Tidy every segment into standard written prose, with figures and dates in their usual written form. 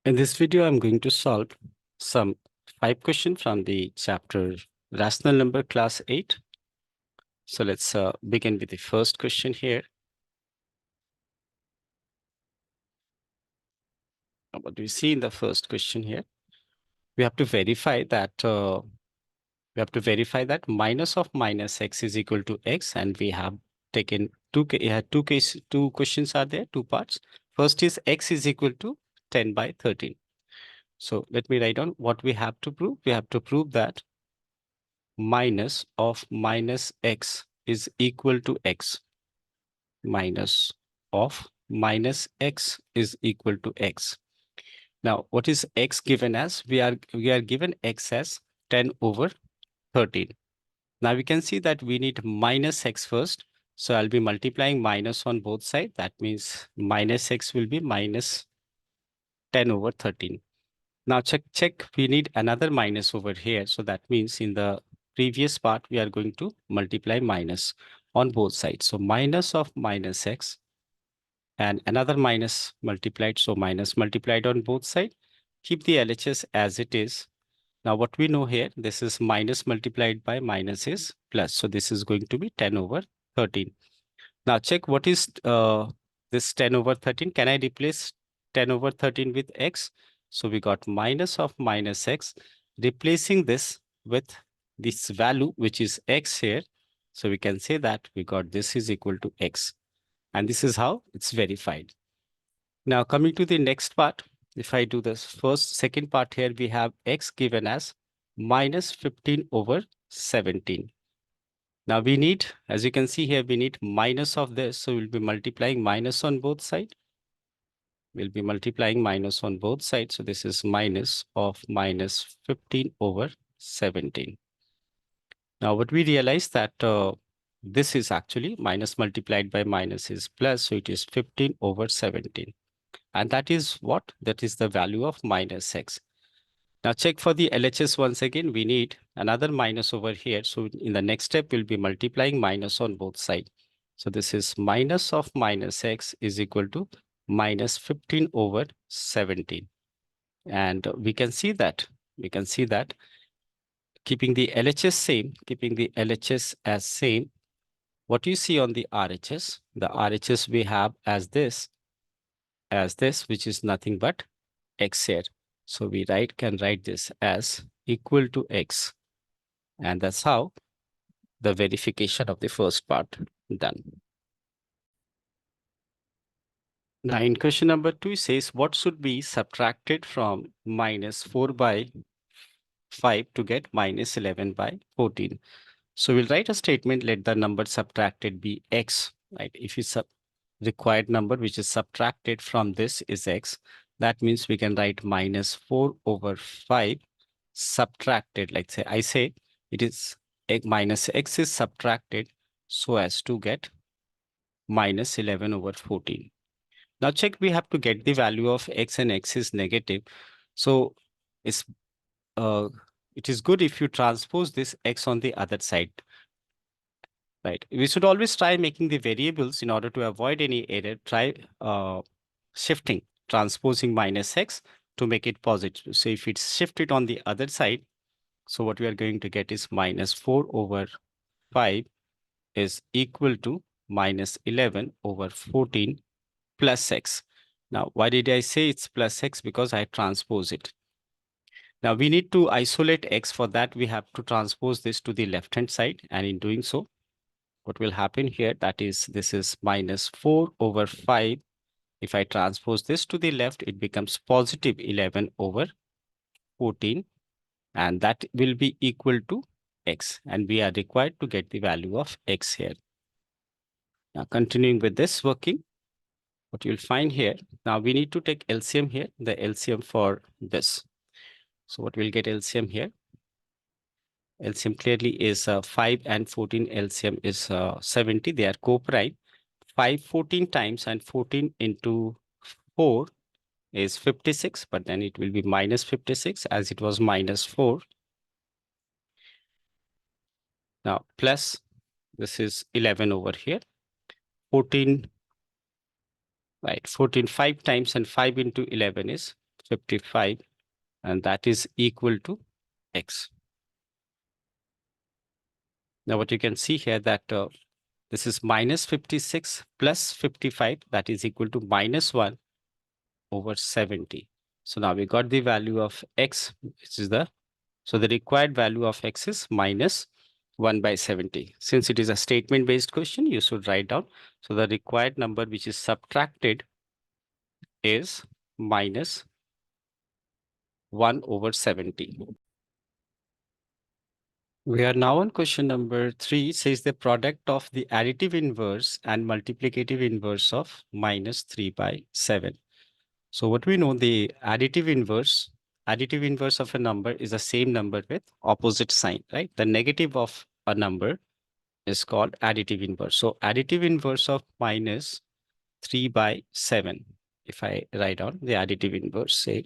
In this video, I'm going to solve some 5 questions from the chapter Rational Number Class 8. So let's begin with the first question here. What do you see in the first question here? We have to verify that minus of minus x is equal to x, and we have taken two questions are there, two parts. First is x is equal to 10 by 13. So let me write down what we have to prove. We have to prove that minus of minus x is equal to x. Minus of minus x is equal to x. Now, what is x given as? We are given x as 10 over 13. Now we can see that we need minus x first. So I'll be multiplying minus on both sides. That means minus x will be minus 10 over 13. Now check, we need another minus over here. So that means in the previous part, we are going to multiply minus on both sides. So minus of minus x and another minus multiplied. So minus multiplied on both sides. Keep the LHS as it is. Now what we know here, this is minus multiplied by minus is plus. So this is going to be 10 over 13. Now check what is this 10 over 13. Can I replace 10 over 13 with x? So we got minus of minus x, replacing this with this value, which is x here. So we can say that we got this is equal to x. And this is how it's verified. Now coming to the next part, if I do this second part here, we have x given as minus 15 over 17. Now we need, as you can see here, we need minus of this. So we'll be multiplying minus on both sides. We'll be multiplying minus on both sides. So this is minus of minus 15 over 17. Now what we realize that this is actually minus multiplied by minus is plus. So it is 15 over 17. And that is what? That is the value of minus x. Now check for the LHS once again. We need another minus over here. So in the next step, we'll be multiplying minus on both sides. So this is minus of minus x is equal to minus 15 over 17. And we can see that keeping the LHS same, keeping the LHS as same, what you see on the RHS, the RHS we have as this, which is nothing but x here. So we can write this as equal to x. And that's how the verification of the first part done. Now in question number 2 says what should be subtracted from minus 4 by 5 to get minus 11 by 14. So we'll write a statement, let the number subtracted be x, right? If it's a required number which is subtracted from this is x, that means we can write minus 4 over 5 subtracted. Like I say it is minus x is subtracted so as to get minus 11 over 14. Now check, we have to get the value of x and x is negative. So it's it is good if you transpose this x on the other side. Right. We should always try making the variables in order to avoid any error. Try shifting, transposing minus x to make it positive. So if it's shifted on the other side, so what we are going to get is minus 4 over 5 is equal to minus 11 over 14 plus x. Now, why did I say it's plus x? Because I transpose it. Now, we need to isolate x. For that, we have to transpose this to the left-hand side. And in doing so, what will happen here, that is, this is minus 4 over 5. If I transpose this to the left, it becomes positive 11 over 14. And that will be equal to x. And we are required to get the value of x here. Now, continuing with this working, what you'll find here, now we need to take LCM here, the LCM for this. So what we'll get LCM here? LCM clearly is 5 and 14. LCM is 70. They are co-prime. 5 14 times and 14 into 4 is 56, but then it will be minus 56 as it was minus 4. Now plus this is 11 over here. 14, right? 14 5 times and 5 into 11 is 55, and that is equal to x. Now what you can see here that this is minus 56 plus 55, that is equal to minus 1 over 70. So now we got the value of x, which is so the required value of x is minus 1 by 70. Since it is a statement based question, you should write down. So the required number which is subtracted is minus 1 over 70. We are now on question number 3. Says the product of the additive inverse and multiplicative inverse of minus 3 by 7. So what we know, the additive inverse of a number is the same number with opposite sign, right? The negative of a number is called additive inverse. So additive inverse of minus 3 by 7. If I write down the additive inverse, say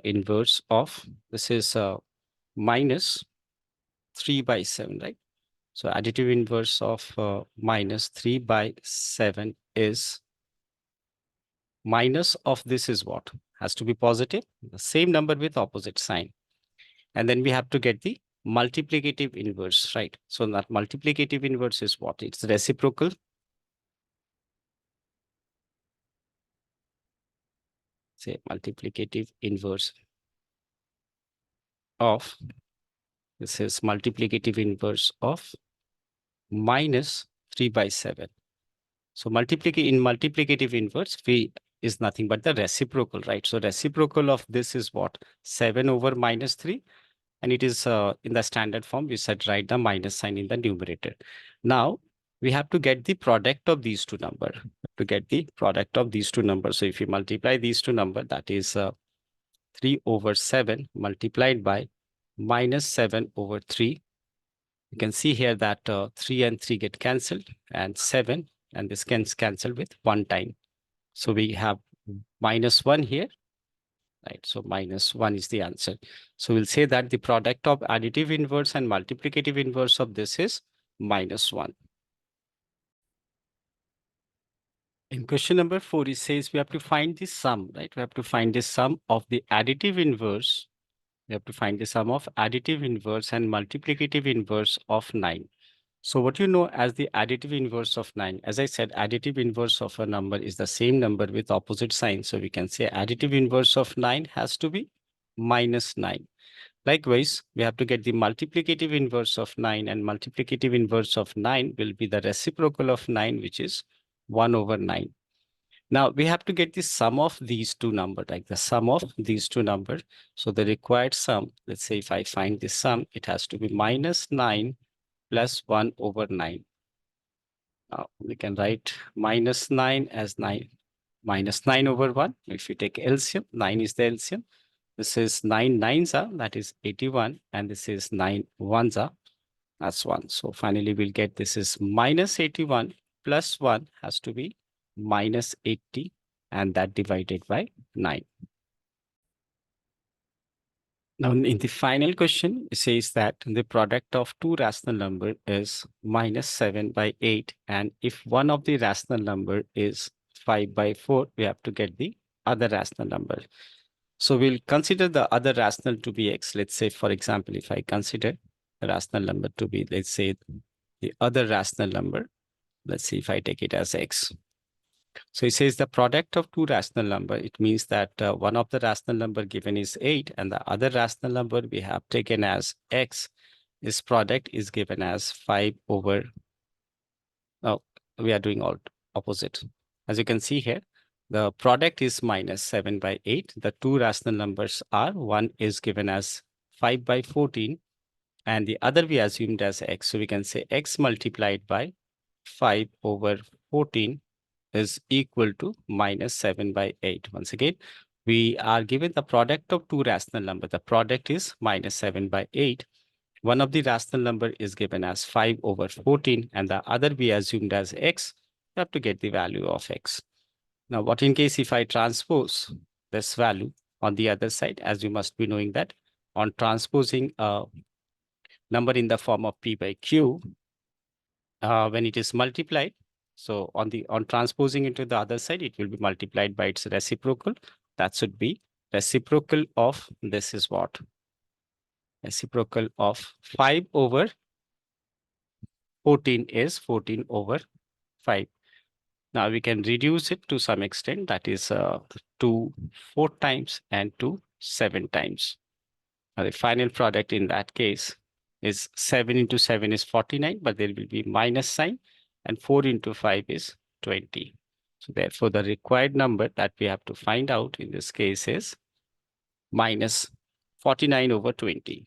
inverse of, this is minus 3 by 7, right? So additive inverse of minus 3 by 7 is minus of this is what? Has to be positive, the same number with opposite sign. And then we have to get the multiplicative inverse, right? So that multiplicative inverse is what? It's reciprocal. Say multiplicative inverse of, this is multiplicative inverse of minus 3 by 7. So multiplicative inverse, V is nothing but the reciprocal, right? So reciprocal of this is what? 7 over minus 3. And it is in the standard form, we said write the minus sign in the numerator. Now, we have to get the product of these two numbers. So if you multiply these two numbers, that is 3 over 7 multiplied by minus 7 over 3. You can see here that 3 and 3 get cancelled, and 7, and this can cancel with 1 time. So we have minus 1 here, right? So minus 1 is the answer. So we'll say that the product of additive inverse and multiplicative inverse of this is minus 1. In question number 4, it says we have to find the sum, right? We have to find the sum of the additive inverse. We have to find the sum of additive inverse and multiplicative inverse of 9. So what you know as the additive inverse of 9, as I said, additive inverse of a number is the same number with opposite sign. So we can say additive inverse of 9 has to be minus 9. Likewise, we have to get the multiplicative inverse of 9, and multiplicative inverse of 9 will be the reciprocal of 9, which is 1 over 9. Now we have to get the sum of these two numbers, like the sum of these two numbers. So the required sum, let's say if I find the sum, it has to be minus 9 plus 1 over 9. Now we can write minus 9 as 9 minus 9 over 1. If you take LCM, 9 is the LCM. This is 9 nines are, that is 81, and this is 9 ones are, that's 1. So finally we'll get this is minus 81 plus 1 has to be minus 80, and that divided by 9. Now, in the final question, it says that the product of two rational number is minus 7 by 8. And if one of the rational number is 5 by 4, we have to get the other rational number. So we'll consider the other rational to be x. Let's say, for example, if I consider the rational number to be, let's say, the other rational number, let's see if I take it as x. So it says the product of two rational number. It means that one of the rational number given is 8, and the other rational number we have taken as x. This product is given as 5 over. Now we are doing all opposite. As you can see here, the product is minus 7 by 8. The two rational numbers are, one is given as 5 by 14, and the other we assumed as x. So we can say x multiplied by 5 over 14 is equal to minus 7 by 8. Once again, we are given the product of two rational numbers. The product is minus 7 by 8. One of the rational number is given as 5 over 14, and the other we assumed as x. We have to get the value of x. Now, what in case if I transpose this value on the other side, as you must be knowing that on transposing a number in the form of p by q, when it is multiplied, so on transposing into the other side, it will be multiplied by its reciprocal. That should be reciprocal of this is what? Reciprocal of 5 over 14 is 14 over 5. Now we can reduce it to some extent, that is to 4 times and to 7 times. Now the final product in that case is 7 into 7 is 49, but there will be minus sign, and 4 into 5 is 20. So therefore, the required number that we have to find out in this case is minus 49 over 20.